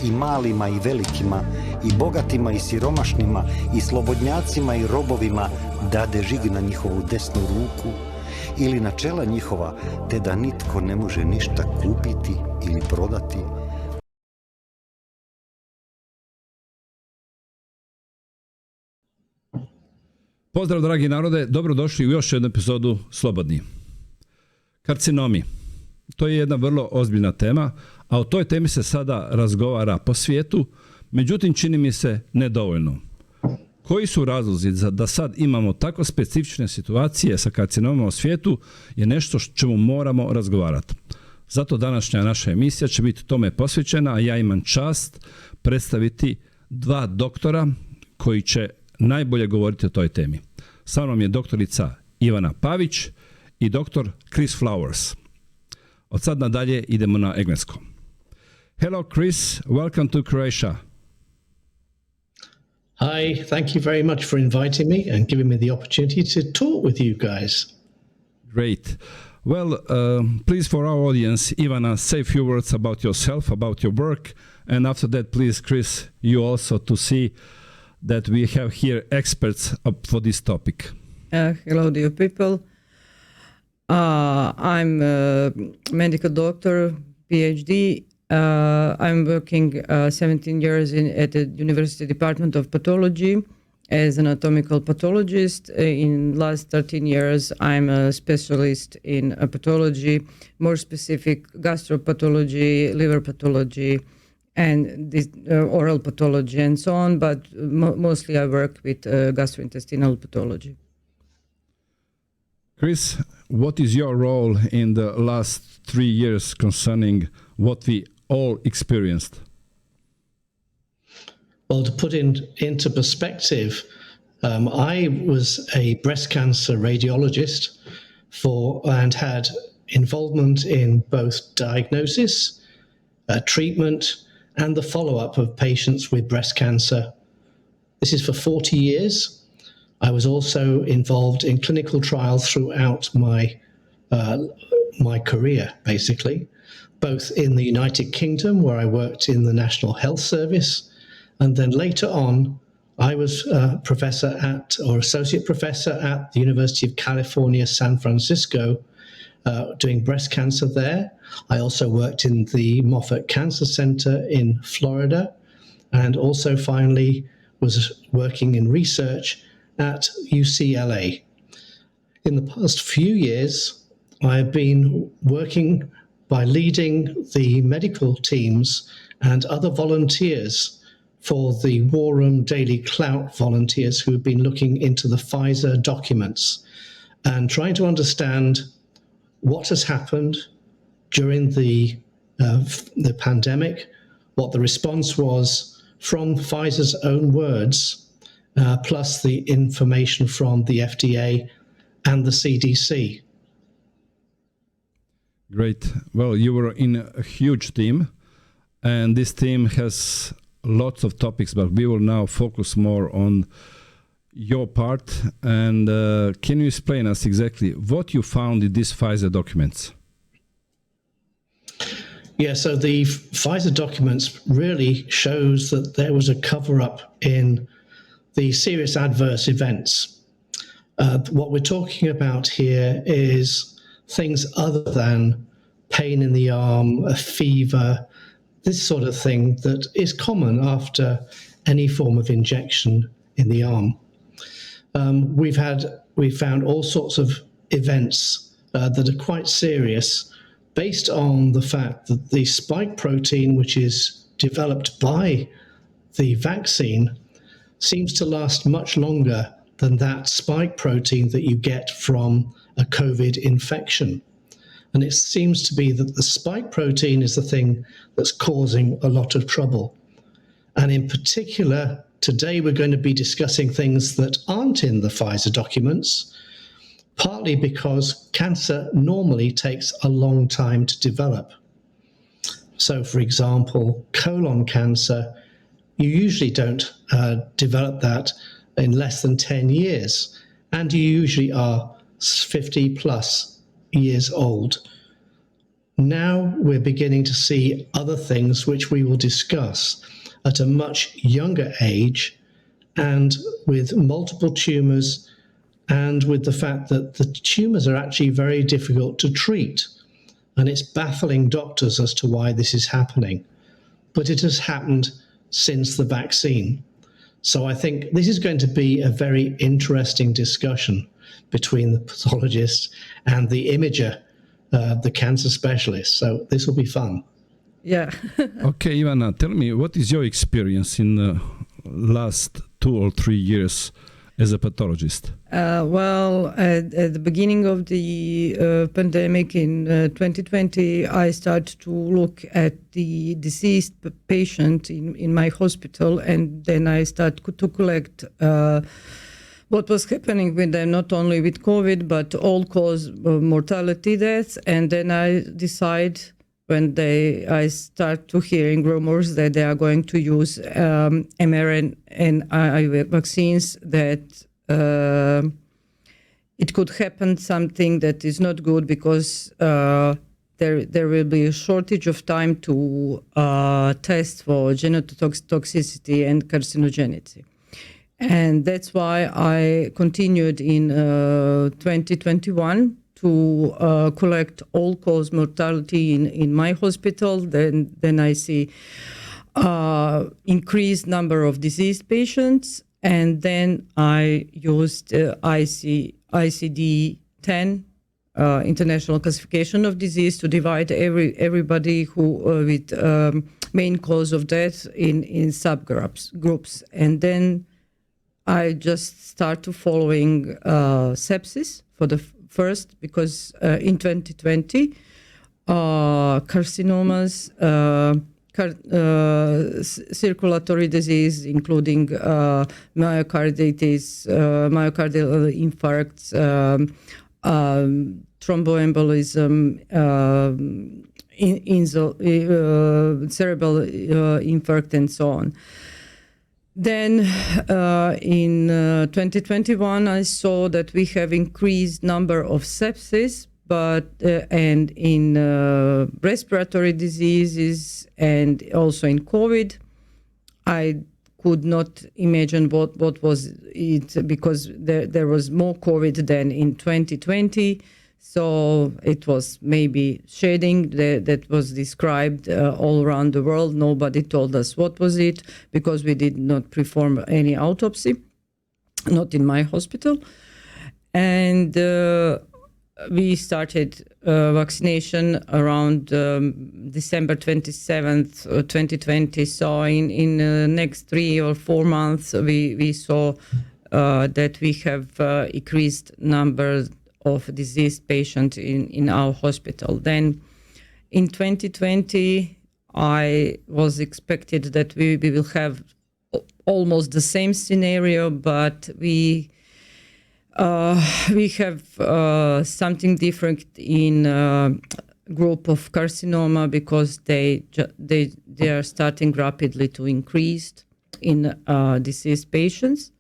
i malima i velikima, i bogatima i siromašnima, i slobodnjacima i robovima, dade žig na njihovu desnu ruku ili na čela njihova, te da nitko ne može ništa kupiti ili prodati. Pozdrav dragi narode, dobrodošli u još jednu epizodu Slobodni. Karcinomi. To je jedna vrlo ozbiljna tema, a o toj temi se sada razgovara po svijetu, međutim čini mi se nedovoljno. Koji su razlozi da sad imamo tako specifične situacije sa karcinomima u svijetu je nešto čemu moramo razgovarati. Zato današnja naša emisija će biti tome posvećena, a ja imam čast predstaviti dva doktora koji će najbolje govoriti o toj temi. Sa mnom je doktorica Ivana Pavic i doktor Chris Flowers. Od sad nadalje idemo na englesko. Hello Chris, welcome to Croatia. Hi, thank you very much for inviting me and giving me the opportunity to talk with you guys. Great. Well, please for our audience, Ivana, say a few words about yourself, about your work, and after that, please, Chris, you also to see that we have here experts for this topic. Hello, dear people. I'm a medical doctor, PhD. I'm working 17 years at the University Department of Pathology as an anatomical pathologist. In last 13 years, I'm a specialist in pathology, more specific gastropathology, liver pathology, and this, oral pathology and so on, but mostly I work with gastrointestinal pathology. Chris, what is your role in the last 3 years concerning what we all experienced? Well, to put into perspective, I was a breast cancer radiologist and had involvement in both diagnosis, treatment, and the follow-up of patients with breast cancer. This is for 40 years. I was also involved in clinical trials throughout my career, basically, both in the United Kingdom, where I worked in the National Health Service, and then later on, I was a professor or associate professor at the University of California, San Francisco, doing breast cancer there. I also worked in the Moffitt Cancer Center in Florida, and also finally was working in research at UCLA. In the past few years, I have been working by leading the medical teams and other volunteers for the War Room Daily Clout volunteers who have been looking into the Pfizer documents and trying to understand what has happened during the pandemic, what the response was from Pfizer's own words, plus the information from the FDA and the CDC. Great. Well, you were in a huge team, and this team has lots of topics, but we will now focus more on your part. And can you explain us exactly what you found in these Pfizer documents? Yeah, so the Pfizer documents really shows that there was a cover-up in the serious adverse events. What we're talking about here is things other than pain in the arm, a fever, this sort of thing that is common after any form of injection in the arm. We've found all sorts of events that are quite serious based on the fact that the spike protein, which is developed by the vaccine, seems to last much longer than that spike protein that you get from a COVID infection. And it seems to be that the spike protein is the thing that's causing a lot of trouble. And in particular, today we're going to be discussing things that aren't in the Pfizer documents, partly because cancer normally takes a long time to develop. So, for example, colon cancer, you usually don't develop that in less than 10 years, and you usually are 50 plus years old. now we're beginning to see other things which we will discuss at a much younger age and with multiple tumours, and with the fact that the tumours are actually very difficult to treat. And it's baffling doctors as to why this is happening. But it has happened since the vaccine. So I think this is going to be a very interesting discussion between the pathologist and the imager, the cancer specialist. So this will be fun. Yeah. Okay, Ivana, tell me, what is your experience in the last 2 or 3 years as a pathologist? Well, at the beginning of the pandemic in 2020, I started to look at the deceased patient in my hospital, and then I started to collect what was happening with them, not only with COVID, but all-cause mortality deaths. And then I decide, when I start to hearing rumors that they are going to use mRNA vaccines, that it could happen something that is not good, because there will be a shortage of time to test for genotoxicity and carcinogenicity. And that's why I continued in 2021 to collect all-cause mortality in my hospital. Then I see increased number of diseased patients, and then I used ICD-10, International Classification of Disease, to divide everybody who with main cause of death in subgroups. And then I just started following sepsis for the first, because in 2020, carcinomas, circulatory disease, including myocarditis, myocardial infarcts, thromboembolism, cerebral infarct, and so on. Then in 2021, I saw that we have increased number of sepsis, and in respiratory diseases, and also in COVID. I could not imagine what was it, because there was more COVID than in 2020. So it was maybe shedding that was described all around the world. Nobody told us what was it, because we did not perform any autopsy, not in my hospital. And we started vaccination around December 27th, 2020. So in the next 3 or 4 months, we saw that we have increased numbers of diseased patients in our hospital. Then in 2020, I was expected that we will have almost the same scenario, but we have something different in group of carcinoma, because they are starting rapidly to increase in deceased patients.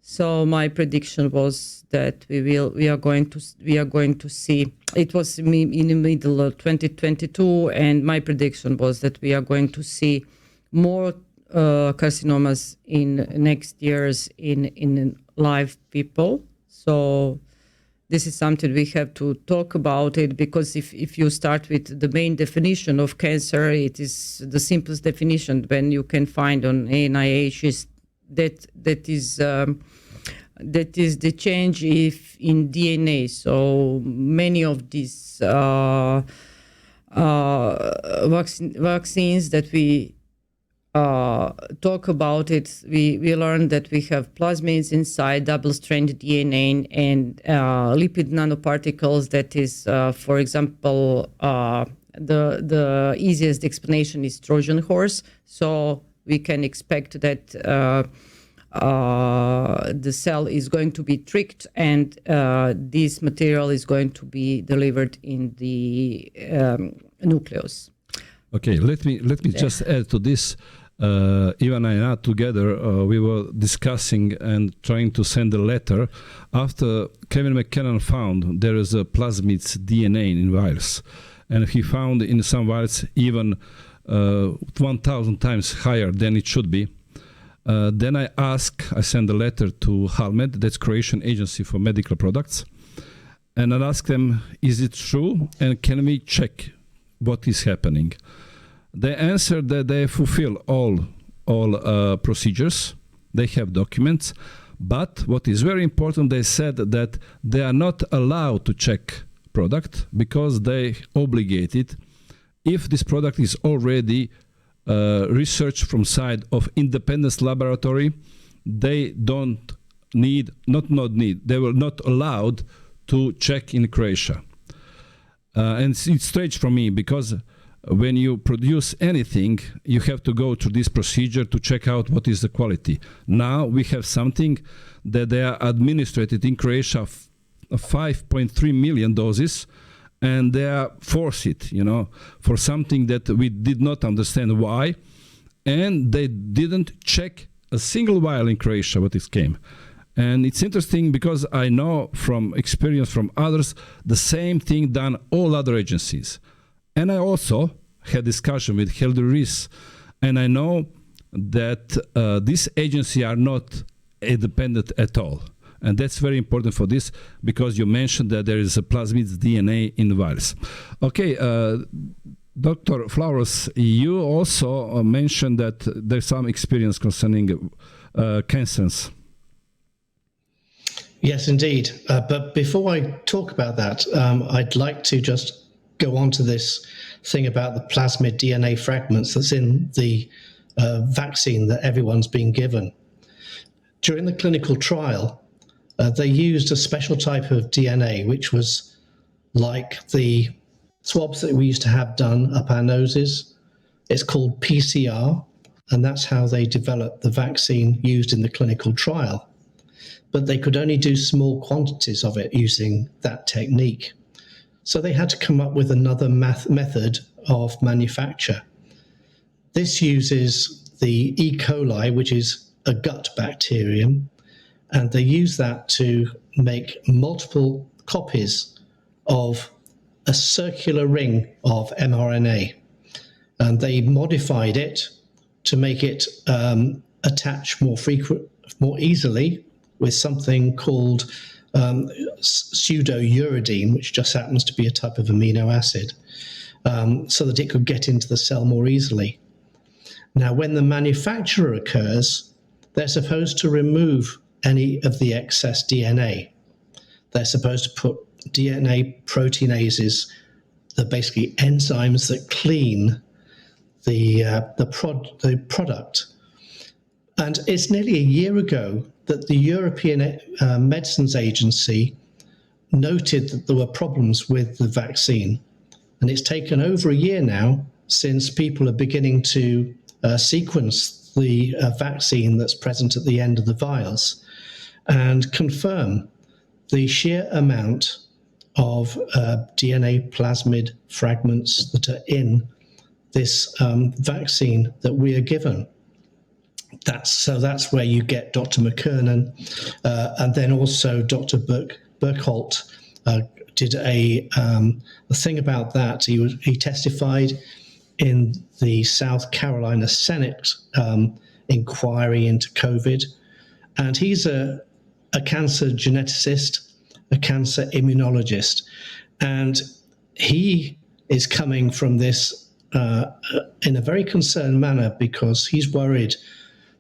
So my prediction was that we are going to see. It was in the middle of 2022, and my prediction was that we are going to see more carcinomas in next years in live people. So this is something we have to talk about it, because if you start with the main definition of cancer, it is the simplest definition when you can find on NIH is that is the change in DNA. So many of these vaccines that we talk about it, we learned that we have plasmids inside, double-stranded DNA, and lipid nanoparticles. That is, for example, the easiest explanation is Trojan horse. So we can expect that the cell is going to be tricked, and this material is going to be delivered in the nucleus. Okay, let me just add to this. Ivana and I together, we were discussing and trying to send a letter after Kevin McKinnon found there is a plasmid's DNA in virus. and he found in some vials even 1,000 times higher than it should be. Then I sent a letter to HALMED, that's Croatian Agency for Medical Products, and I asked them, is it true, and can we check what is happening? They answered that they fulfill all procedures, they have documents, but what is very important, they said that they are not allowed to check product because they obligated if this product is already research from side of independent laboratory, they don't need, they were not allowed to check in Croatia. And it's strange for me because when you produce anything, you have to go through this procedure to check out what is the quality. Now we have something that they are administered in Croatia 5.3 million doses, and they are forced it, for something that we did not understand why, and they didn't check a single vial in Croatia what it came. And it's interesting because I know from experience from others, the same thing done all other agencies. And I also had discussion with Helder Ries, and I know that this agency are not independent at all. And that's very important for this because you mentioned that there is a plasmid DNA in the vials. Okay, Dr. Flowers, you also mentioned that there's some experience concerning cancers. Yes, indeed. But before I talk about that, I'd like to just go on to this thing about the plasmid DNA fragments that's in the vaccine that everyone's been given. During the clinical trial, they used a special type of DNA, which was like the swabs that we used to have done up our noses. It's called PCR, and that's how they developed the vaccine used in the clinical trial. But they could only do small quantities of it using that technique. So they had to come up with another method of manufacture. This uses the E. coli, which is a gut bacterium, and they use that to make multiple copies of a circular ring of mRNA. And they modified it to make it attach more easily with something called pseudouridine, which just happens to be a type of amino acid, so that it could get into the cell more easily. Now, when the manufacturer occurs, they're supposed to remove any of the excess DNA. They're supposed to put DNA proteinases, the basically enzymes that clean the product. And it's nearly a year ago that the European Medicines Agency noted that there were problems with the vaccine. And it's taken over a year now since people are beginning to sequence the vaccine that's present at the end of the vials and confirm the sheer amount of DNA plasmid fragments that are in this vaccine that we are given. That's where you get Dr. McKernan, and then also Dr. Burkholt did a thing about that. He testified in the South Carolina Senate inquiry into COVID, and he's a cancer geneticist, a cancer immunologist, and he is coming from this in a very concerned manner because he's worried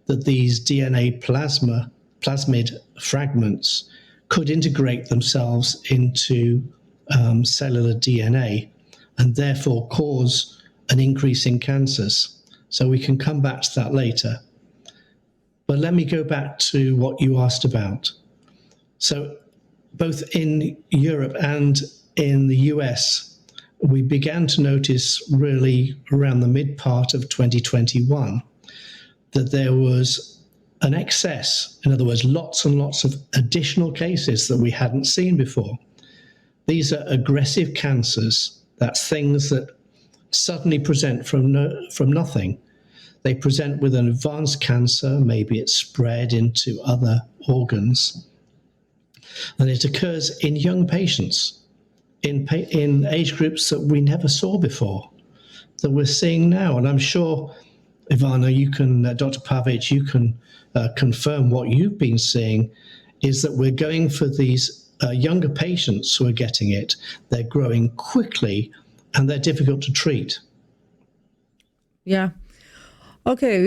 that these DNA plasmid fragments could integrate themselves into cellular DNA and therefore cause an increase in cancers. So we can come back to that later. But let me go back to what you asked about. So both in Europe and in the US, we began to notice really around the mid part of 2021 that there was an excess, in other words, lots and lots of additional cases that we hadn't seen before. These are aggressive cancers. That's things that suddenly present from nothing. They present with an advanced cancer, maybe it's spread into other organs, and it occurs in young patients. in age groups that we never saw before, that we're seeing now. And I'm sure, Ivana, you can, Dr. Pavic, you can confirm what you've been seeing is that we're going for these younger patients who are getting it. They're growing quickly and they're difficult to treat. Yeah. Okay,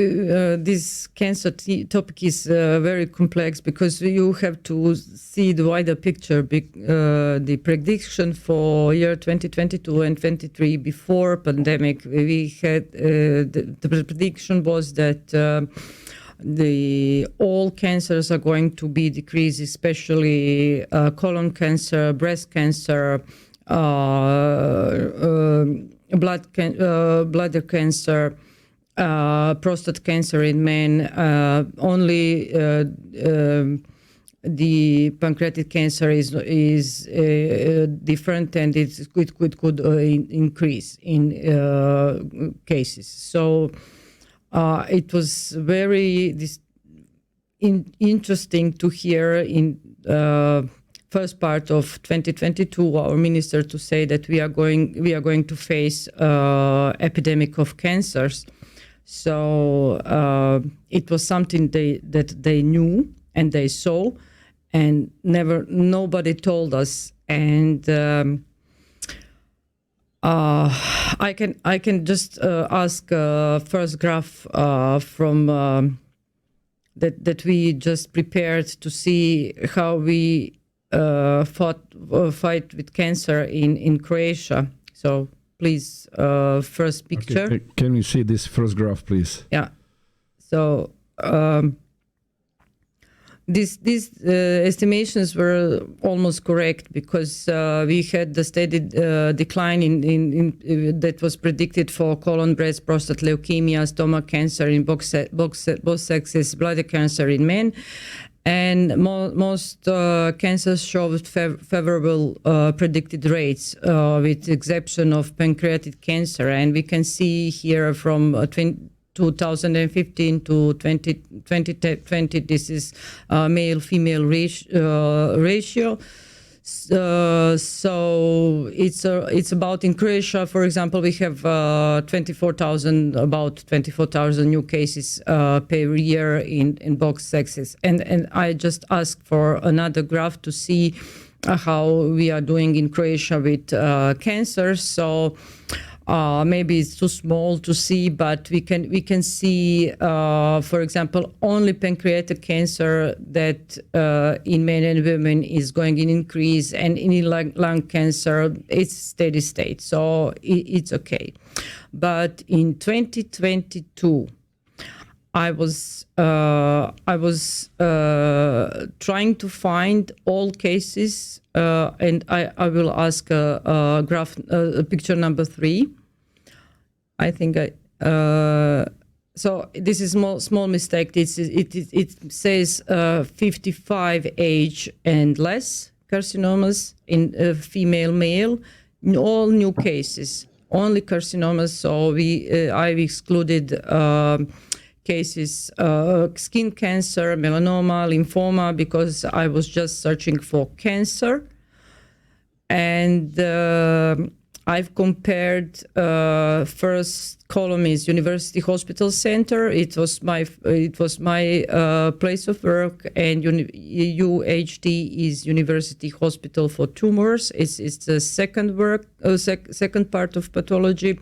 this cancer topic is very complex because you have to see the wider picture. The prediction for year 2022 and 2023 before pandemic, we had the prediction was that all cancers are going to be decreased, especially colon cancer, breast cancer, bladder cancer, prostate cancer in men. Only the pancreatic cancer is different, and it could increase in cases. So it was very interesting to hear in first part of 2022 our minister to say that we are going to face epidemic of cancers. So it was something that they knew and they saw, and nobody told us. And I can just ask first graph from that we just prepared to see how we fight with cancer in Croatia. So please, first picture. Okay. Can you see this first graph, please? Yeah. So these estimations were almost correct because we had the steady decline in that was predicted for colon, breast, prostate, leukemia, stomach cancer in both sexes, bladder cancer in men. And most cancers showed favorable predicted rates, with the exception of pancreatic cancer. And we can see here from 2015 to 2020, this is male-female ratio. So it's about, in Croatia, for example, we have about 24,000 new cases per year in both sexes. And I just asked for another graph to see how we are doing in Croatia with cancer. So maybe it's too small to see, but we can see, for example, only pancreatic cancer that in men and women is going in increase, and in lung cancer it's steady state, so it's okay. But in 2022, I was trying to find all cases, and I will ask graph picture number 3. I think so. This is small mistake. It says 55 age and less carcinomas in female male. All new cases, only carcinomas. So I've excluded cases, skin cancer, melanoma, lymphoma, because I was just searching for cancer. And I've compared, first column is University Hospital Center. It was my place of work, and UHT is University Hospital for Tumors. It's the second part of pathology.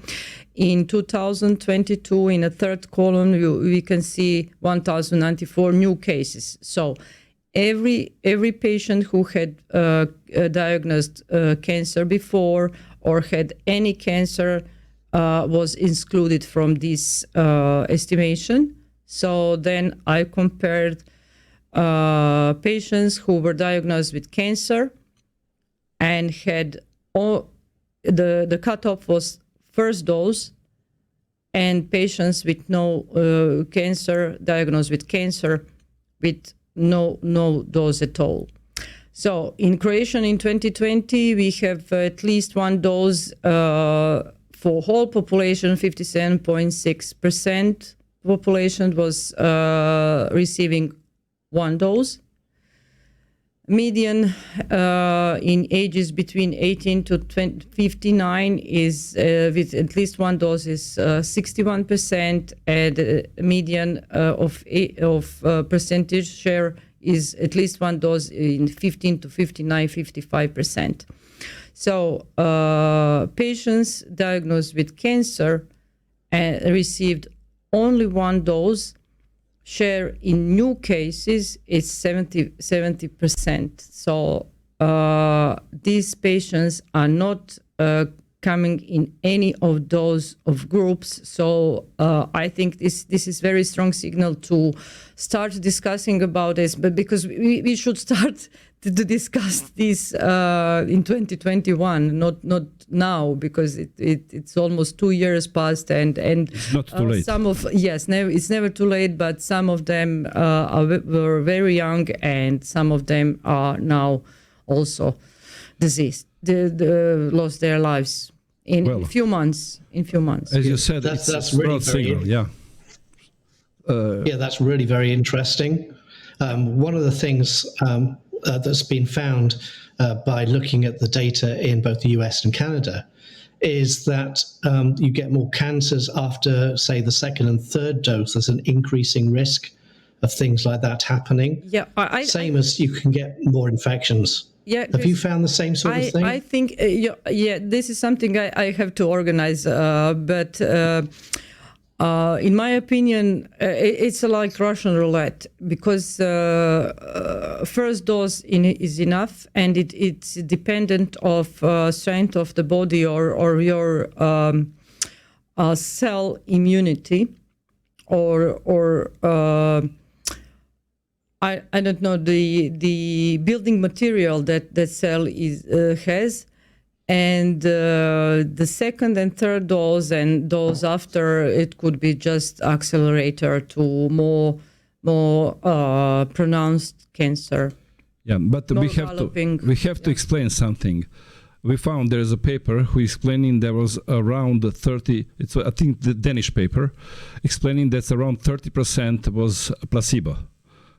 In 2022, in a third column, we can see 1,094 new cases. So every patient who had diagnosed cancer before or had any cancer was excluded from this estimation. So then I compared patients who were diagnosed with cancer and had the cutoff was first dose, and patients with no cancer, diagnosed with cancer, with no dose at all. So in Croatia in 2020, we have at least one dose for whole population. 57.6% population was receiving one dose. Median in ages between 18 to 59 is with at least one dose is 61%, and median of percentage share is at least one dose in 15 to 59, 55%. So patients diagnosed with cancer received only one dose. Share in new cases is 70%. So these patients are not coming in any of those of groups. So I think this is very strong signal to start discussing about this, but because we should start to discuss this in 2021, not now, because it's almost 2 years past, and it's not too late. It's never too late, but some of them were very young, and some of them are now also diseased. They lost their lives in a few months. As you said, that's really signal. Yeah. That's really very interesting. One of the things that's been found by looking at the data in both the US and Canada is that you get more cancers after, say, the second and third dose. There's an increasing risk of things like that happening. Yeah, same as you can get more infections. Yeah, have you found the same sort of thing? I think, this is something I have to organize, but in my opinion, it's like Russian roulette, because first dose is enough, and it's dependent of strength of the body or your cell immunity, or I don't know, the building material that cell has. And the second and third dose and dose after, it could be just accelerator to more pronounced cancer. Yeah, but we have to explain something. We found there is a paper who explaining there was around 30. It's I think the Danish paper explaining that around 30% was placebo.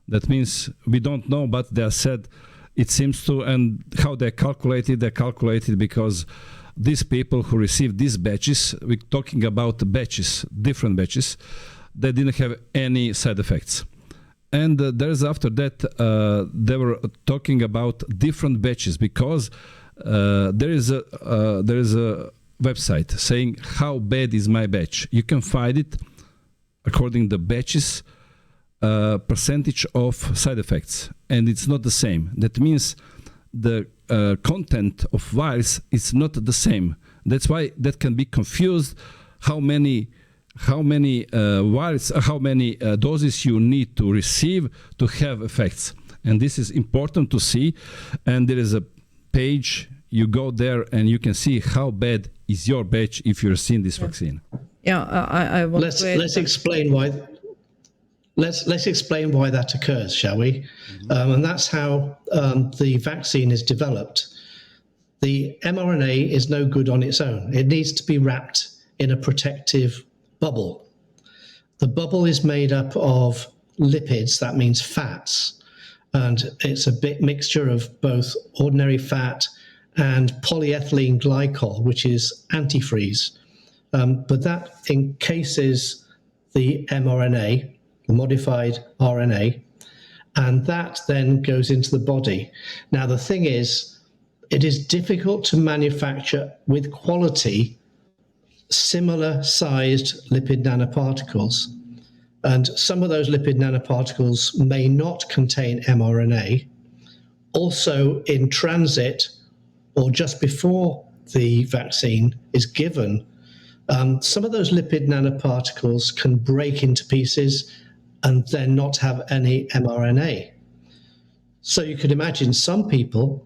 That means we don't know, but they said. It seems to, and how they calculated because these people who received these batches, we're talking about batches, different batches, they didn't have any side effects. And there's after that, they were talking about different batches, because there is a website saying how bad is my batch. You can find it according to the batches, percentage of side effects, and it's not the same. That means the content of vials is not the same. That's why that can be confused. How many vials, how many doses you need to receive to have effects, and this is important to see. And there is a page, you go there and you can see how bad is your batch if you're seeing this vaccine. Yeah, I want let's explain why. Let's explain why that occurs, shall we? And that's how the vaccine is developed. The mRNA is no good on its own. It needs to be wrapped in a protective bubble. The bubble is made up of lipids, that means fats, and it's a bit mixture of both ordinary fat and polyethylene glycol, which is antifreeze. But that encases the mRNA, the modified RNA, and that then goes into the body. Now, the thing is, it is difficult to manufacture with quality similar sized lipid nanoparticles. And some of those lipid nanoparticles may not contain mRNA. Also, in transit or just before the vaccine is given, some of those lipid nanoparticles can break into pieces and then not have any mRNA. So you could imagine some people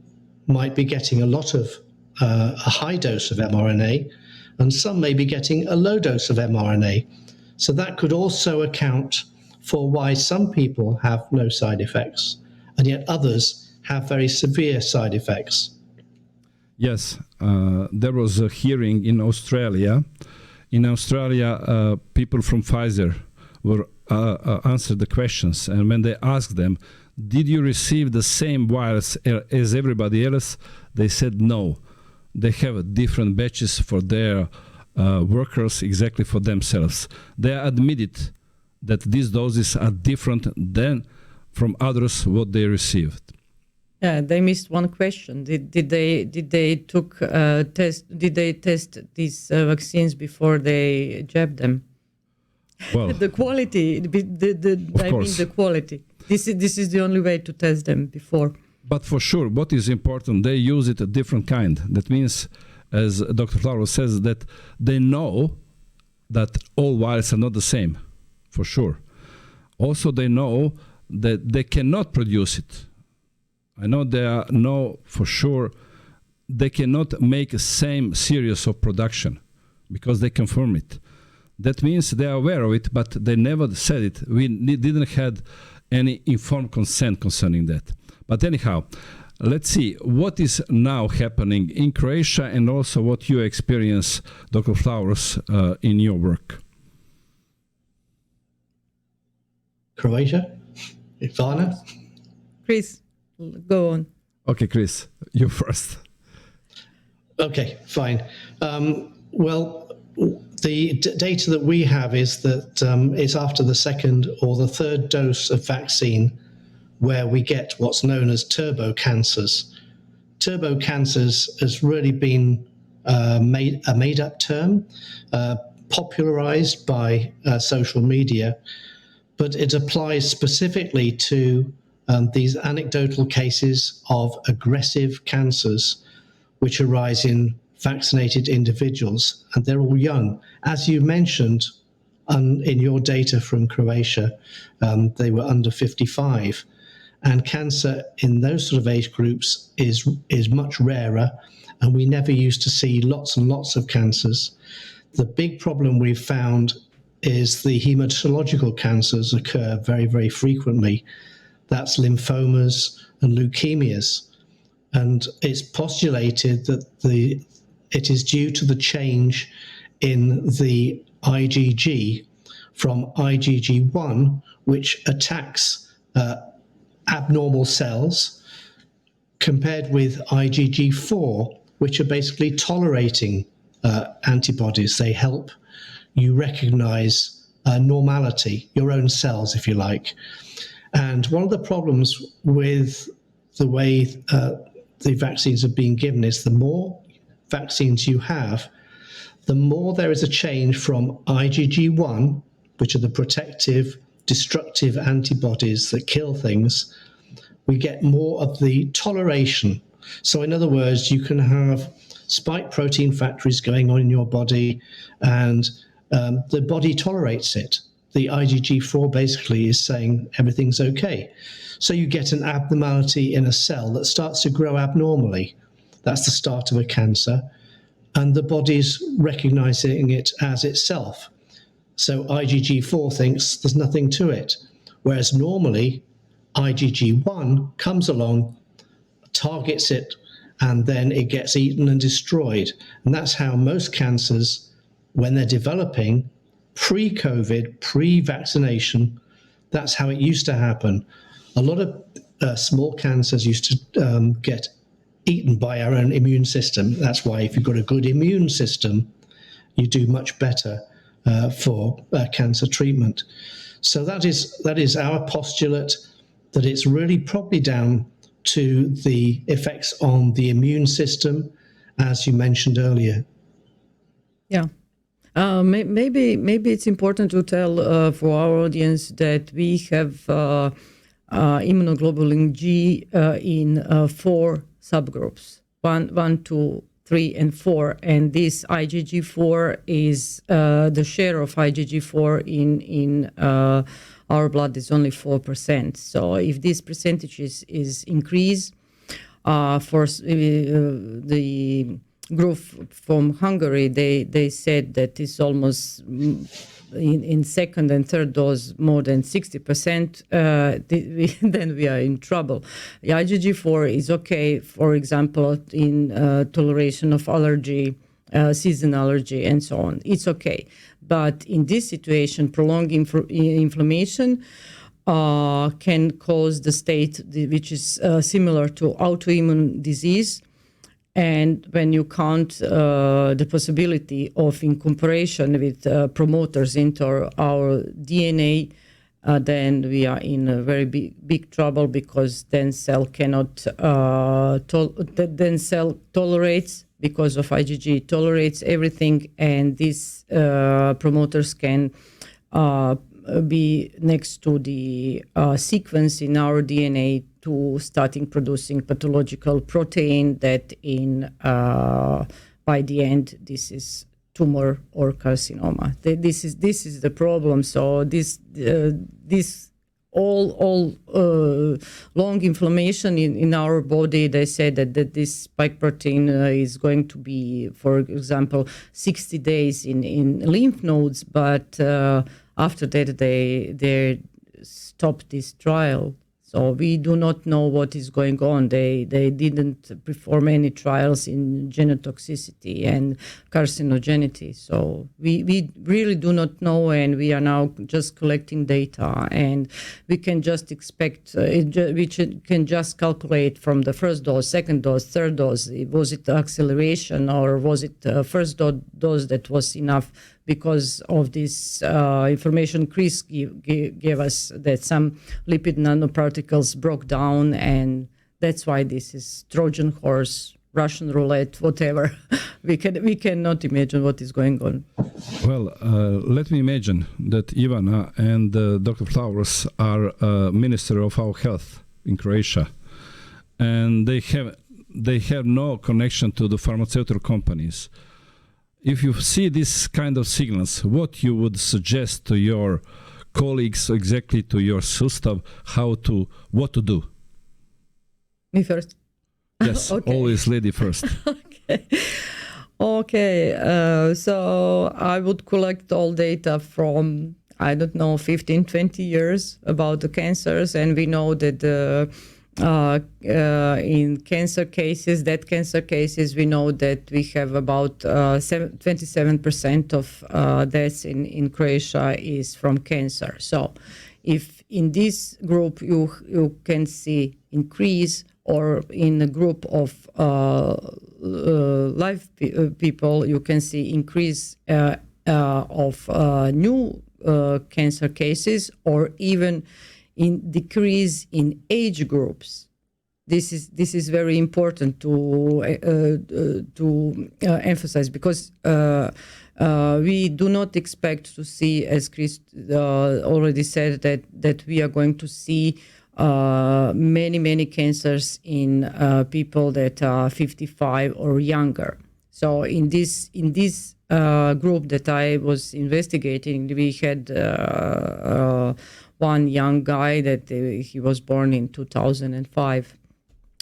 might be getting a lot of a high dose of mRNA, and some may be getting a low dose of mRNA. So that could also account for why some people have no side effects, and yet others have very severe side effects. Yes, there was a hearing in Australia. In Australia, people from Pfizer were answered the questions, and when they asked them, did you receive the same virus as everybody else? They said no. They have different batches for their workers, exactly for themselves. They admitted that these doses are different than from others what they received. Yeah, they missed one question. Did they test these vaccines before they jabbed them? Well, The quality, the quality. This is the only way to test them before. but for sure, what is important, they use it a different kind. That means, as Dr. Flowers says, that they know that all viruses are not the same, for sure. Also, they know that they cannot produce it. I know they know for sure they cannot make a same series of production because they confirm it. That means they are aware of it, but they never said it. We didn't have any informed consent concerning that. But anyhow, let's see what is now happening in Croatia and also what you experience, Dr. Flowers, in your work. Croatia? Ivana? Chris, go on. Okay, Chris, you first. Okay, fine. Well, the data that we have is that it's after the second or the third dose of vaccine where we get what's known as turbo cancers. Turbo cancers has really been a made-up term, popularized by social media, but it applies specifically to these anecdotal cases of aggressive cancers which arise in vaccinated individuals, and they're all young. As you mentioned in your data from Croatia, they were under 55. And cancer in those sort of age groups is much rarer, and we never used to see lots and lots of cancers. The big problem we've found is the hematological cancers occur very, very frequently. That's lymphomas and leukemias. And it's postulated that it is due to the change in the IgG from IgG1, which attacks abnormal cells, compared with IgG4, which are basically tolerating antibodies. They help you recognize normality, your own cells, if you like. And one of the problems with the way the vaccines are being given is the more vaccines you have, the more there is a change from IgG1, which are the protective, destructive antibodies that kill things, we get more of the toleration. So in other words, you can have spike protein factories going on in your body, and the body tolerates it. The IgG4 basically is saying everything's okay. So you get an abnormality in a cell that starts to grow abnormally. That's the start of a cancer, and the body's recognizing it as itself. So IgG4 thinks there's nothing to it, whereas normally IgG1 comes along, targets it, and then it gets eaten and destroyed. And that's how most cancers, when they're developing, pre-COVID, pre-vaccination, that's how it used to happen. A lot of small cancers used to get eaten by our own immune system. That's why if you've got a good immune system, you do much better for cancer treatment. So that is our postulate, that it's really probably down to the effects on the immune system, as you mentioned earlier. Yeah. Maybe it's important to tell for our audience that we have immunoglobulin G in 4 subgroups, 1, 2, 3, and 4, and this IgG4 is the share of IgG4 in our blood is only 4%. So if this percentage is increased, for the group from Hungary, they said that it's almost in second and third dose more than 60%, then we are in trouble. The IgG4 is okay, for example, in toleration of allergy, season allergy, and so on. It's okay. But in this situation, prolonged inflammation, can cause the state which is similar to autoimmune disease. And when you count the possibility of incorporation with promoters into our DNA, then we are in a very big trouble, because then cell cannot then cell tolerates, because of IgG tolerates everything, and these promoters can be next to the sequence in our DNA to starting producing pathological protein that by the end this is tumor or carcinoma. This is the problem. So this all long inflammation in our body. They say that this spike protein is going to be, for example, 60 days in lymph nodes, but after that they stop this trial. So we do not know what is going on. They didn't perform any trials in genotoxicity and carcinogenity. So we really do not know, and we are now just collecting data, and we can just expect, we can just calculate from the first dose, second dose, third dose, was it acceleration or was it first dose that was enough? Because of this information Chris gave us, that some lipid nanoparticles broke down, and that's why this is Trojan horse, Russian roulette, whatever. we cannot imagine what is going on. Well, let me imagine that Ivana and Dr. Flowers are Minister of our Health in Croatia, and they have no connection to the pharmaceutical companies. If you see this kind of signals, what you would suggest to your colleagues, exactly to your system, what to do? Me first. Yes, Okay. always lady first. Okay. So I would collect all data from, 15, 20 years about the cancers, and we know that in cancer cases, we know that we have about 27% of deaths in Croatia is from cancer. So if in this group you can see increase, or in a group of live people, you can see increase of new cancer cases, or even in decrease in age groups. This is very important to emphasize, because we do not expect to see, as Chris already said, that we are going to see many cancers in people that are 55 or younger. So in this group that I was investigating, we had one young guy that he was born in 2005.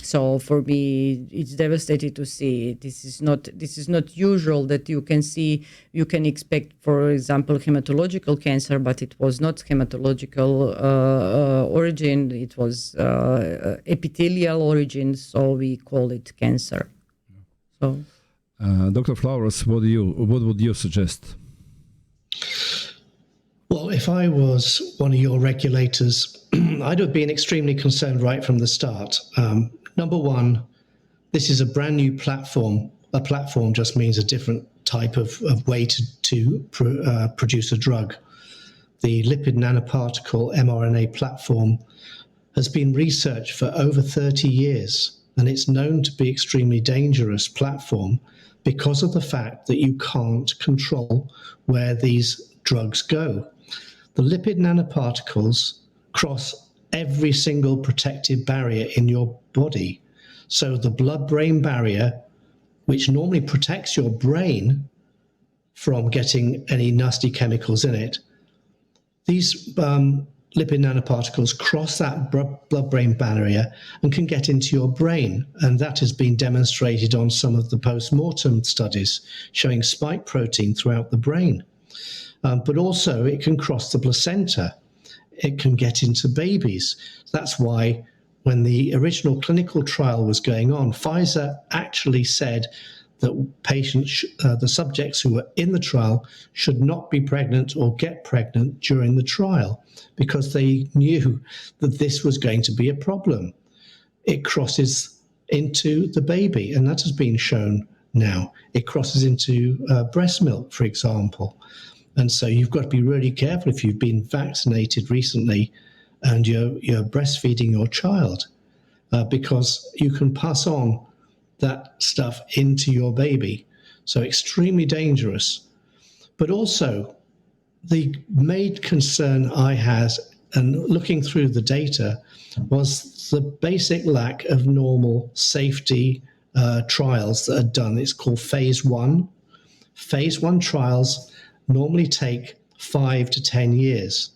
So for me, it's devastating to see. This is not usual that you can expect, for example, hematological cancer, but it was not hematological origin. It was epithelial origin, so we call it cancer. So, Dr. Flowers, what would you suggest? Well, if I was one of your regulators, I'd have been extremely concerned right from the start. Number one, this is a brand new platform. A platform just means a different type of way to produce a drug. The lipid nanoparticle mRNA platform has been researched for over 30 years, and it's known to be extremely dangerous platform because of the fact that you can't control where these drugs go. The lipid nanoparticles cross every single protective barrier in your body. So the blood-brain barrier, which normally protects your brain from getting any nasty chemicals in it, these lipid nanoparticles cross that blood-brain barrier and can get into your brain. And that has been demonstrated on some of the post-mortem studies showing spike protein throughout the brain. But also it can cross the placenta. It can get into babies. That's why when the original clinical trial was going on, Pfizer actually said that the subjects who were in the trial should not be pregnant or get pregnant during the trial, because they knew that this was going to be a problem. It crosses into the baby, and that has been shown now. It crosses into breast milk, for example. And so you've got to be really careful if you've been vaccinated recently and you're breastfeeding your child, because you can pass on that stuff into your baby. So extremely dangerous. But also, the main concern I had, and looking through the data, was the basic lack of normal safety trials that are done. It's called phase 1. Phase 1 trials normally take 5 to 10 years.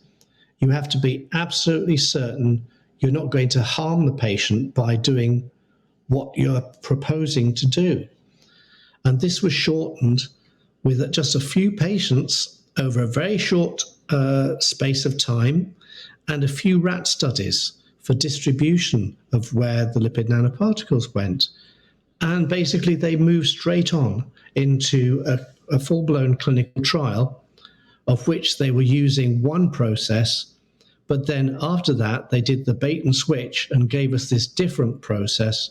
You have to be absolutely certain you're not going to harm the patient by doing what you're proposing to do. And this was shortened with just a few patients over a very short space of time, and a few rat studies for distribution of where the lipid nanoparticles went. And basically they moved straight on into a full-blown clinical trial, of which they were using one process, but then after that they did the bait and switch and gave us this different process,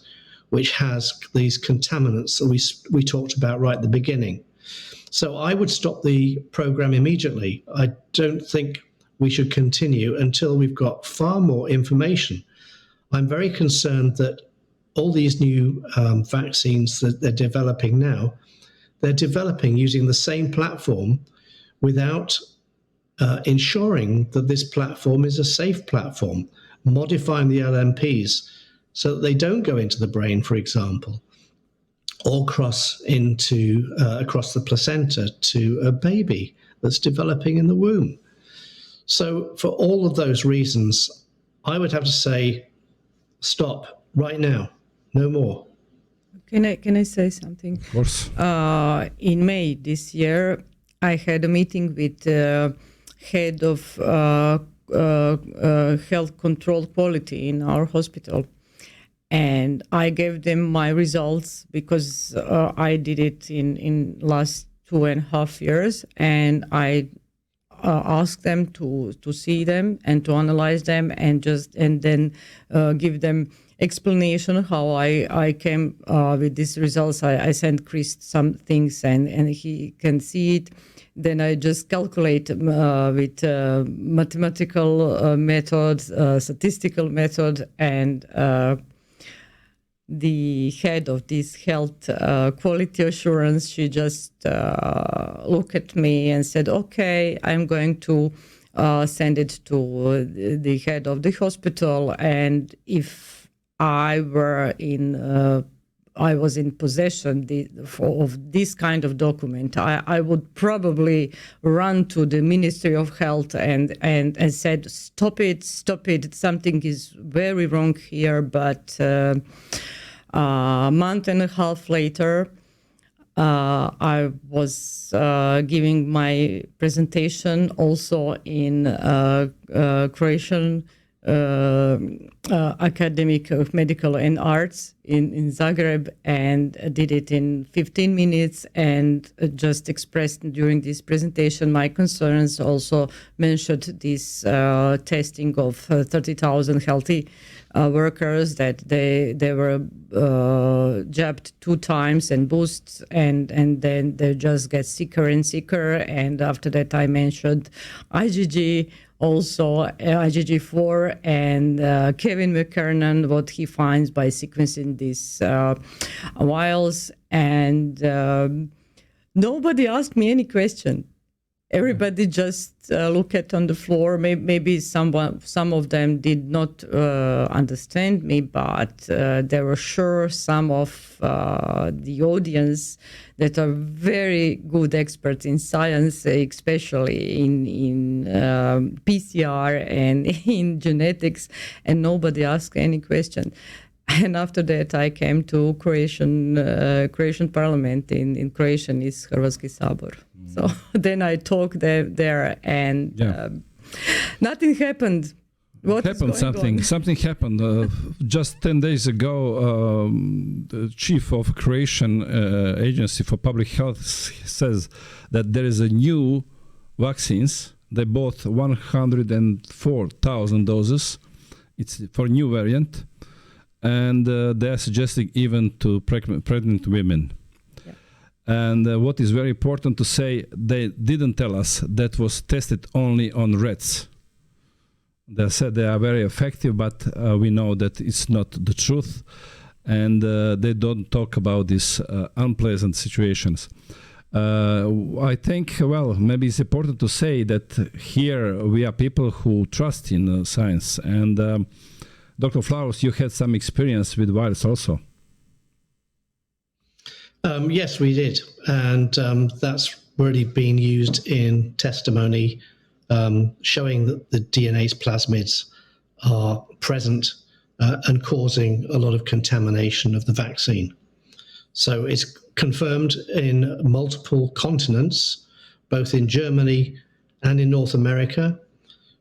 which has these contaminants that we talked about right at the beginning. So I would stop the program immediately. I don't think we should continue until we've got far more information. I'm very concerned that all these new vaccines that they're developing now, they're developing using the same platform without ensuring that this platform is a safe platform, modifying the LMPs so that they don't go into the brain, for example, or cross into across the placenta to a baby that's developing in the womb. So for all of those reasons, I would have to say, stop right now, no more. Can I say something? Of course. In May this year, I had a meeting with the head of health control quality in our hospital. And I gave them my results because I did it in last 2.5 years, and I asked them to see them and to analyze them and then give them explanation how I came with these results. I sent Chris some things and he can see it. Then I just calculate with mathematical method, statistical method, and the head of this health quality assurance, she just looked at me and said, okay, I'm going to send it to the head of the hospital, and if I was in possession of this kind of document, I would probably run to the Ministry of Health and said, stop it, something is very wrong here. But a month and a half later, I was giving my presentation also in Croatian Academic of Medical and Arts in Zagreb, and did it in 15 minutes and just expressed during this presentation my concerns. Also mentioned this testing of 30,000 healthy workers, that they were jabbed 2 times and boosted, and then they just get sicker and sicker. And after that I mentioned IgG, also IgG4, and Kevin McKernan, what he finds by sequencing these vials. And nobody asked me any question. Everybody just looked at on the floor. Maybe some of them did not understand me, but there were sure some of the audience that are very good experts in science, especially in PCR and in genetics, and nobody asked any question. And after that, I came to Croatian Parliament. In Croatian is Hrvatski Sabor. So then I talked there, and nothing happened. What is happened going on? Something happened. Just 10 days ago, the chief of Croatian Agency for Public Health says that there is a new vaccines. They bought 104,000 doses. It's for new variant. And they are suggesting even to pregnant women. Yeah. And what is very important to say, they didn't tell us that was tested only on rats. They said they are very effective, but we know that it's not the truth, and they don't talk about these unpleasant situations. I think, well, maybe it's important to say that here we are people who trust in science, and Dr. Flowers, you had some experience with virus also. Yes, we did, and that's already been used in testimony showing that the DNase plasmids are present and causing a lot of contamination of the vaccine. So it's confirmed in multiple continents, both in Germany and in North America.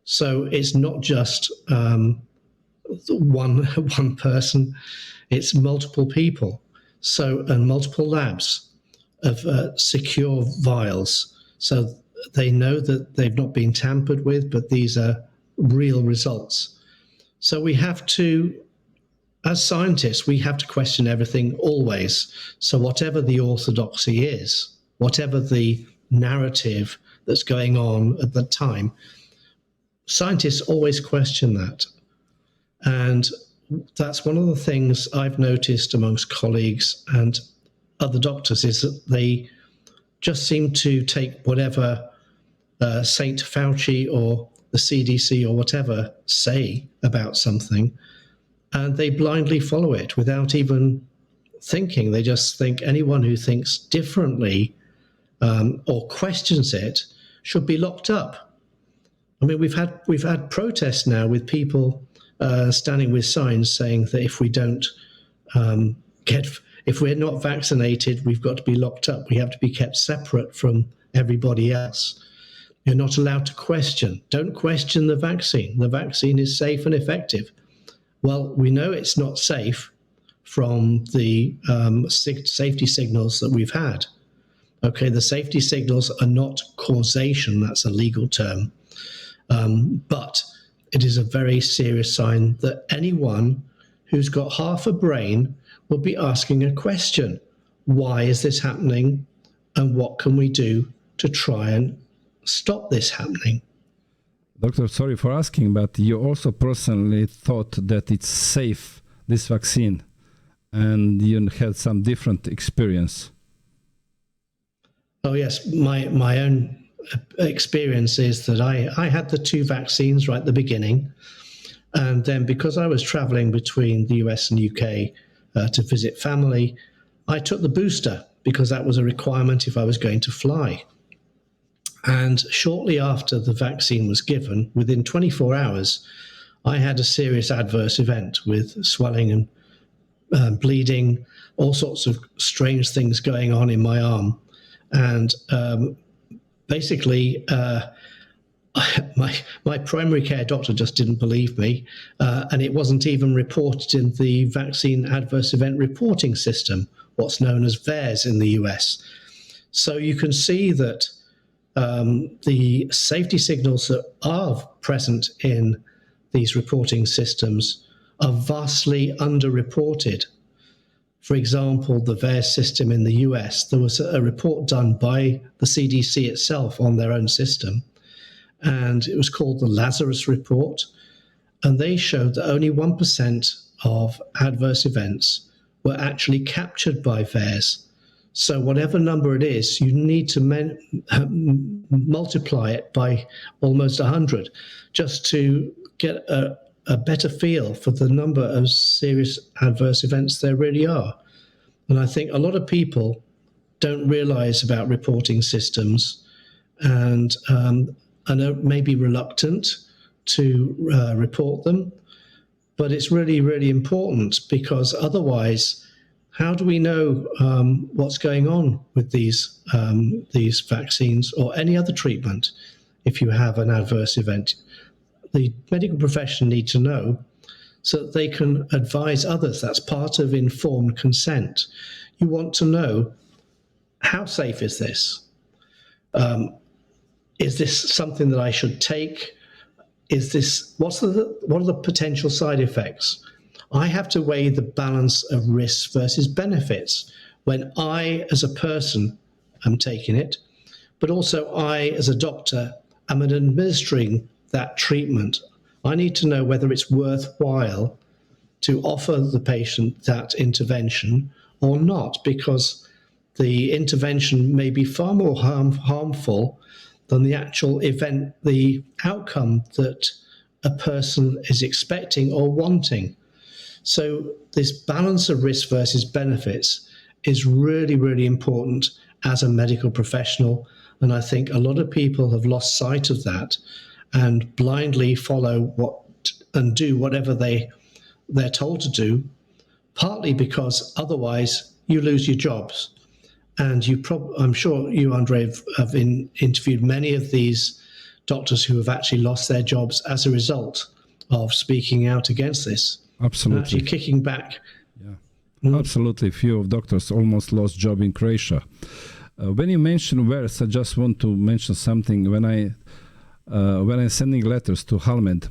So it's not just one person, it's multiple people. So, and multiple labs of secure vials. So they know that they've not been tampered with, but these are real results. So we have to, as scientists, we have to question everything always. So whatever the orthodoxy is, whatever the narrative that's going on at the time, scientists always question that. And that's one of the things I've noticed amongst colleagues and other doctors, is that they just seem to take whatever Saint Fauci or the CDC or whatever say about something, and they blindly follow it without even thinking. They just think anyone who thinks differently or questions it should be locked up. I mean, we've had protests now with people standing with signs saying that if we don't if we're not vaccinated, we've got to be locked up. We have to be kept separate from everybody else. You're not allowed to question. Don't question the vaccine. The vaccine is safe and effective. Well, we know it's not safe from the safety signals that we've had. Okay, the safety signals are not causation. That's a legal term. But it is a very serious sign that anyone who's got half a brain will be asking a question. Why is this happening? And what can we do to try and stop this happening? Doctor, sorry for asking, but you also personally thought that it's safe, this vaccine, and you had some different experience. Oh yes, my own experience is that I had the two vaccines right at the beginning, and then because I was traveling between the US and UK to visit family, I took the booster because that was a requirement if I was going to fly. And shortly after the vaccine was given, within 24 hours, I had a serious adverse event with swelling and bleeding, all sorts of strange things going on in my arm. And basically, my primary care doctor just didn't believe me, and it wasn't even reported in the vaccine adverse event reporting system, what's known as VAERS in the US. So you can see that the safety signals that are present in these reporting systems are vastly underreported. For example, the VAERS system in the US, there was a report done by the CDC itself on their own system, and it was called the Lazarus Report, and they showed that only 1% of adverse events were actually captured by VAERS. So whatever number it is, you need to multiply it by almost 100 just to get a better feel for the number of serious adverse events there really are. And I think a lot of people don't realize about reporting systems and are maybe reluctant to report them. But it's really, really important, because otherwise, how do we know what's going on with these vaccines or any other treatment if you have an adverse event? the medical profession need to know so that they can advise others. That's part of informed consent. You want to know, how safe is this? Is this something that I should take? What are the potential side effects? I have to weigh the balance of risks versus benefits when I, as a person, am taking it, but also I, as a doctor, am administering that treatment. I need to know whether it's worthwhile to offer the patient that intervention or not, because the intervention may be far more harmful than the actual event, the outcome that a person is expecting or wanting. So this balance of risk versus benefits is really, really important as a medical professional. And I think a lot of people have lost sight of that and blindly follow and do whatever they're told to do, partly because otherwise you lose your jobs. And I'm sure you, Andrei, have interviewed many of these doctors who have actually lost their jobs as a result of speaking out against this. Absolutely. And actually kicking back. Yeah. Absolutely. Few of doctors almost lost job in Croatia. When you mention VERS, I just want to mention something. When I'm sending letters to Halmed,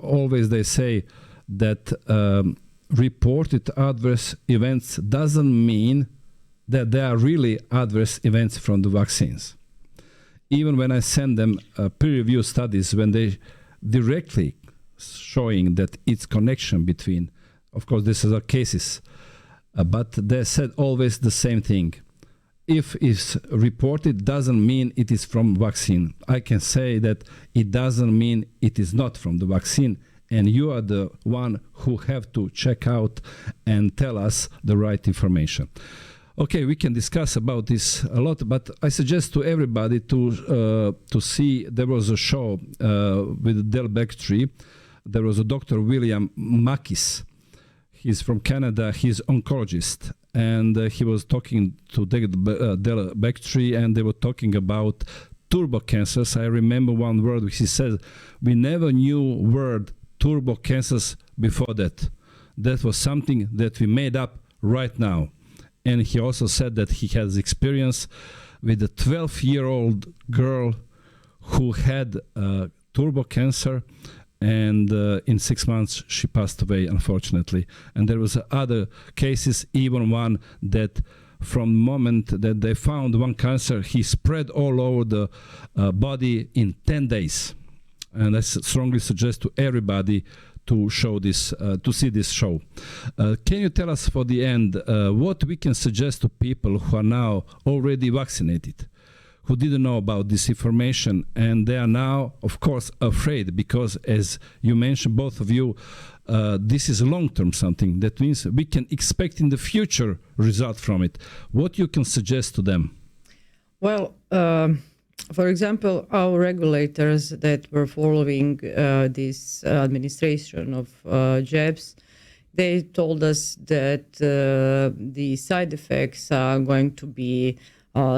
always they say that reported adverse events doesn't mean that there are really adverse events from the vaccines. Even when I send them peer-reviewed studies, when they directly showing that it's connection between, of course, these are cases, but they said always the same thing. If it's reported, doesn't mean it is from vaccine. I can say that it doesn't mean it is not from the vaccine, and you are the one who have to check out and tell us the right information. Okay, we can discuss about this a lot, but I suggest to everybody to see. There was a show with Del Bectree. There was a Dr. William Makis. He's from Canada. He's oncologist, and he was talking to Del Bectree, and they were talking about turbo cancers. I remember one word which he said, we never knew word turbo cancers before that. That was something that we made up right now. And he also said that he has experience with a 12-year-old girl who had turbo cancer, and in 6 months she passed away, unfortunately. And there was other cases, even one that from the moment that they found one cancer, he spread all over the body in 10 days. And I strongly suggest to everybody to show this, to see this show. Can you tell us for the end what we can suggest to people who are now already vaccinated, who didn't know about this information, and they are now, of course, afraid because, as you mentioned, both of you, this is a long-term something. That means we can expect in the future result from it. What you can suggest to them? Well, for example, our regulators that were following this administration of jabs, they told us that the side effects are going to be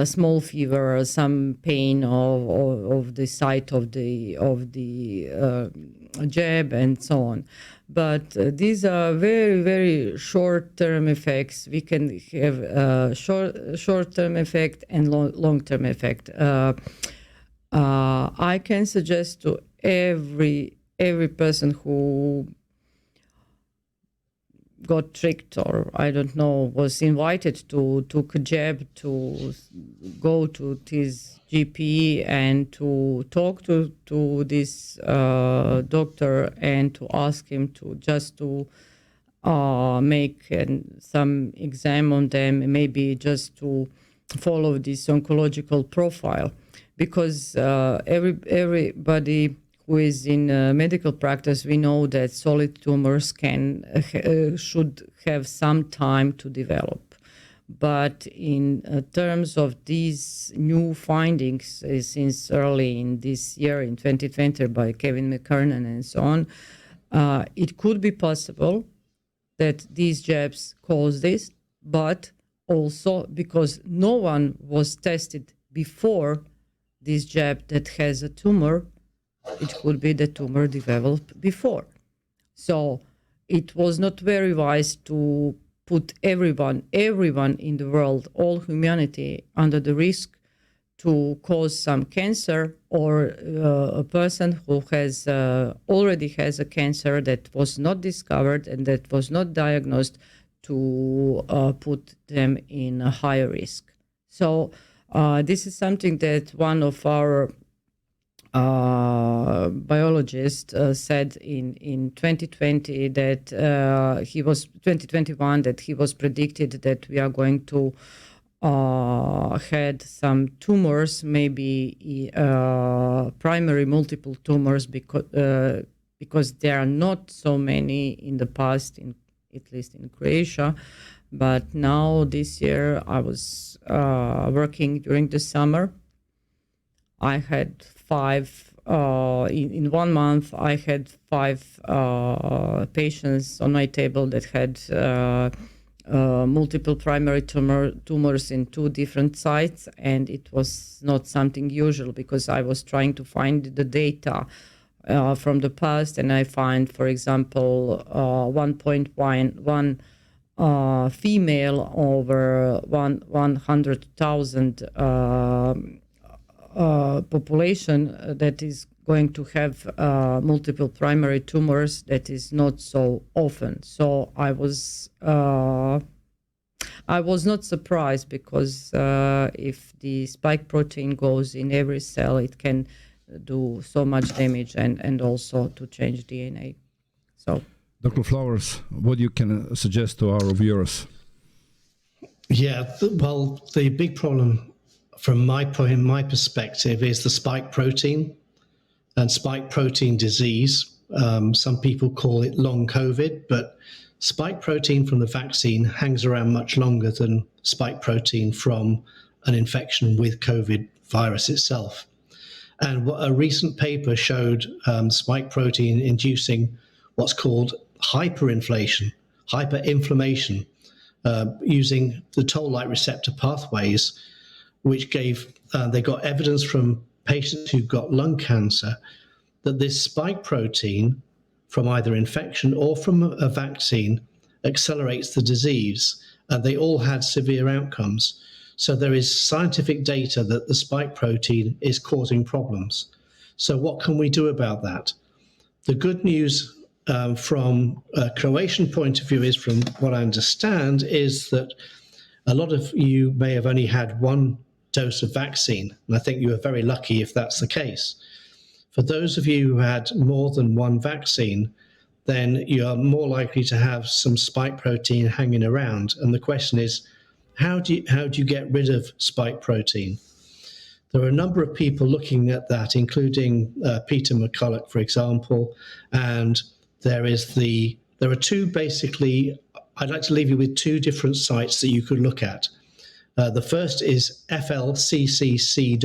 small fever, some pain of the site of the jab, and so on. But these are very, very short-term effects. We can have short-term effect and long-term effect. I can suggest to every person who got tricked, or I don't know, was invited to took a jab, to go to his GP and to talk to this doctor and to ask him to just to make some exam on them, maybe just to follow this oncological profile, because everybody who is in medical practice, we know that solid tumors should have some time to develop. But in terms of these new findings since early in this year, in 2020, by Kevin McKernan and so on, it could be possible that these jabs cause this, but also because no one was tested before this jab that has a tumor, it could be the tumor developed before. So it was not very wise to put everyone in the world, all humanity, under the risk to cause some cancer, or a person who has already has a cancer that was not discovered and that was not diagnosed, to put them in a higher risk. So this is something that one of our biologist said in 2020 that 2021 that he was predicted that we are going to had some tumors, maybe primary multiple tumors, because there are not so many in the past, at least in Croatia. But now this year I was working during the summer. I had 5 in 1 month. I had 5 patients on my table that had multiple primary tumors in 2 different sites, and it was not something usual because I was trying to find the data from the past, and I find, for example, 1.1 female over 100,000 population that is going to have multiple primary tumors. That is not so often. So I was not surprised, because if the spike protein goes in every cell, it can do so much damage and also to change DNA. So, Dr. Flowers, what you can suggest to our viewers? Yeah, well, the big problem from my perspective is the spike protein and spike protein disease. Some people call it long COVID, but spike protein from the vaccine hangs around much longer than spike protein from an infection with COVID virus itself. And a recent paper showed spike protein inducing what's called hyperinflammation, using the toll-like receptor pathways, which they got evidence from patients who got lung cancer that this spike protein from either infection or from a vaccine accelerates the disease, and they all had severe outcomes. So there is scientific data that the spike protein is causing problems. So what can we do about that? The good news from a Croatian point of view is, from what I understand, is that a lot of you may have only had 1 dose of vaccine, and I think you are very lucky if that's the case. For those of you who had more than 1 vaccine, then you are more likely to have some spike protein hanging around. And the question is, how do you get rid of spike protein? There are a number of people looking at that, including Peter McCulloch, for example, and there are 2 basically. I'd like to leave you with 2 different sites that you could look at. The first is flccc.org.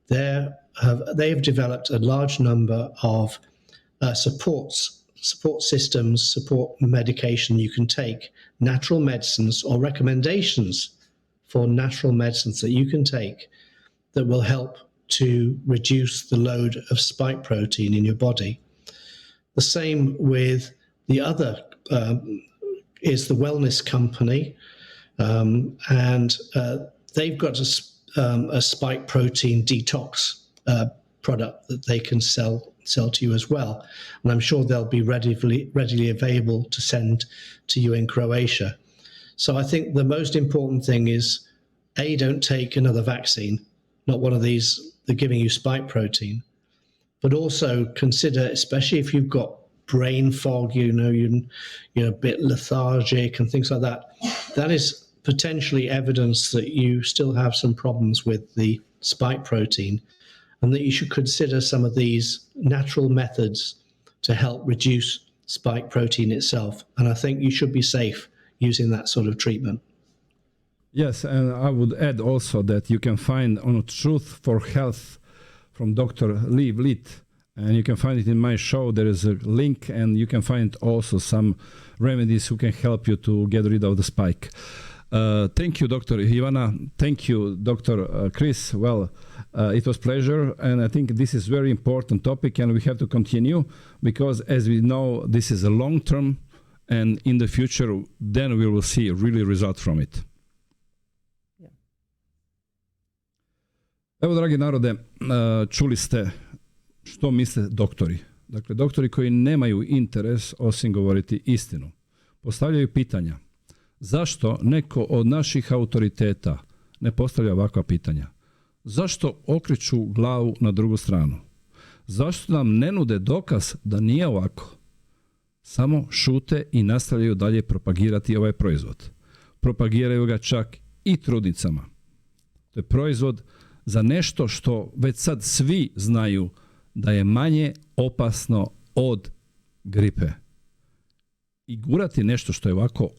They have developed a large number of support systems, support medication you can take, natural medicines or recommendations for natural medicines that you can take that will help to reduce the load of spike protein in your body. The same with the other is the Wellness Company, and they've got a spike protein detox product that they can sell to you as well. And I'm sure they'll be readily available to send to you in Croatia. So I think the most important thing is, A, don't take another vaccine, not one of these that are giving you spike protein, but also consider, especially if you've got brain fog, you're a bit lethargic and things like that, that is potentially evidence that you still have some problems with the spike protein, and that you should consider some of these natural methods to help reduce spike protein itself. And I think you should be safe using that sort of treatment. Yes, and I would add also that you can find on Truth for Health from Dr. Lee Vliet, and you can find it in my show. There is a link, and you can find also some remedies who can help you to get rid of the spike. Thank you, Dr. Ivana. Thank you, Dr. Chris. Well, it was pleasure, and I think this is very important topic, and we have to continue because, as we know, this is a long term, and in the future, then we will see really result from it. Evo, dragi narode, čuli ste što misle doktori. Dakle, doktori koji nemaju interes osim govoriti istinu. Postavljaju pitanja. Zašto neko od naših autoriteta ne postavlja ovakva pitanja? Zašto okreću glavu na drugu stranu? Zašto nam ne nude dokaz da nije ovako? Samo šute i nastavljaju dalje propagirati ovaj proizvod. Propagiraju ga čak i trudnicama. To je proizvod za nešto što već sad svi znaju da je manje opasno od gripe. I gurati nešto što je ovako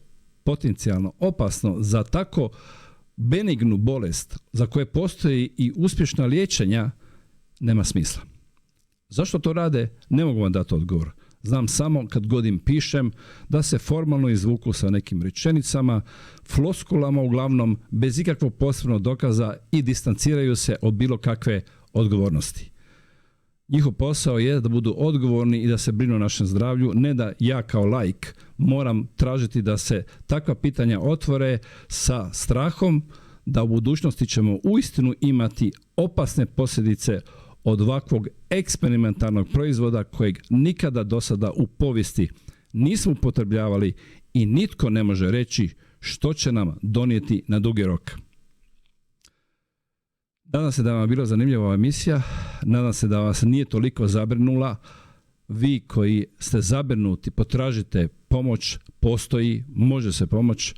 potencijalno opasno za tako benignu bolest za koje postoji i uspješna liječenja nema smisla. Zašto to rade? Ne mogu vam dati odgovor. Znam samo kad god im pišem da se formalno izvuku sa nekim rečenicama, floskulama uglavnom, bez ikakvog posebnog dokaza i distanciraju se od bilo kakve odgovornosti. Njihov posao je da budu odgovorni i da se brinu o našem zdravlju, ne da ja kao laik moram tražiti da se takva pitanja otvore sa strahom da u budućnosti ćemo uistinu imati opasne posljedice od ovakvog eksperimentalnog proizvoda kojeg nikada do sada u povijesti nismo upotrebljavali i nitko ne može reći što će nam donijeti na dugi rok. Nadam se da vam je bila zanimljiva ova emisija, nadam se da vas nije toliko zabrinula. Vi koji ste zabrinuti, potražite pomoć, postoji, može se pomoć,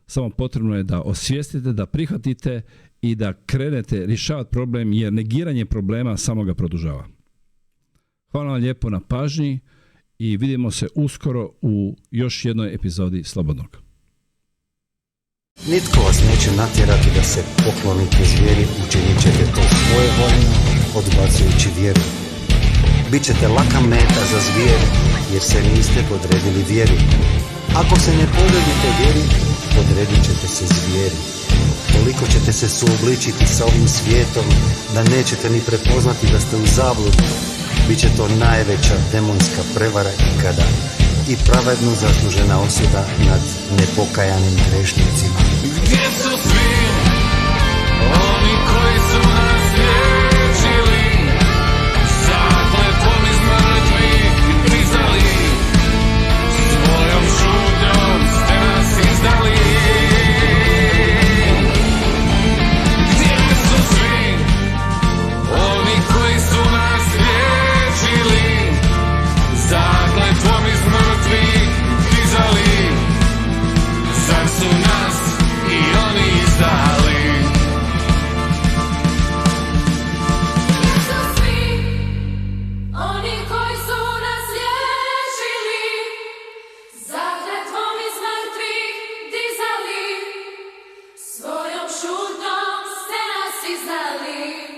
samo potrebno je da osvijestite, da prihvatite i da krenete rješavati problem, jer negiranje problema samo ga produžava. Hvala vam lijepo na pažnji i vidimo se uskoro u još jednoj epizodi Slobodnog. Nitko vas neće natjerati da se poklonite zvijeri, učinit ćete to svoje voljno, odbacujući vjeru. Bićete laka meta za zvijeri, jer se niste podredili vjeri. Ako se ne podredite vjeri, podredit ćete se zvijeri. Toliko ćete se suobličiti sa ovim svijetom, da nećete ni prepoznati da ste u zabludi. Biće to najveća demonska prevara ikada i pravedno zaslužena osuda nad nepokajanim grešnicima. Gdje su svi oni koji su nas liječili, zakletvom iz mrtvih dizali, svojom šutnjom ste nas izdali. Gdje su svi oni koji su nas liječili, zakletvom iz mrtvih dizali, zar su nas i oni izdali? Gdje su svi oni koji su nas liječili, zakletvom iz mrtvih dizali, svojom šutnjom ste nas izdali?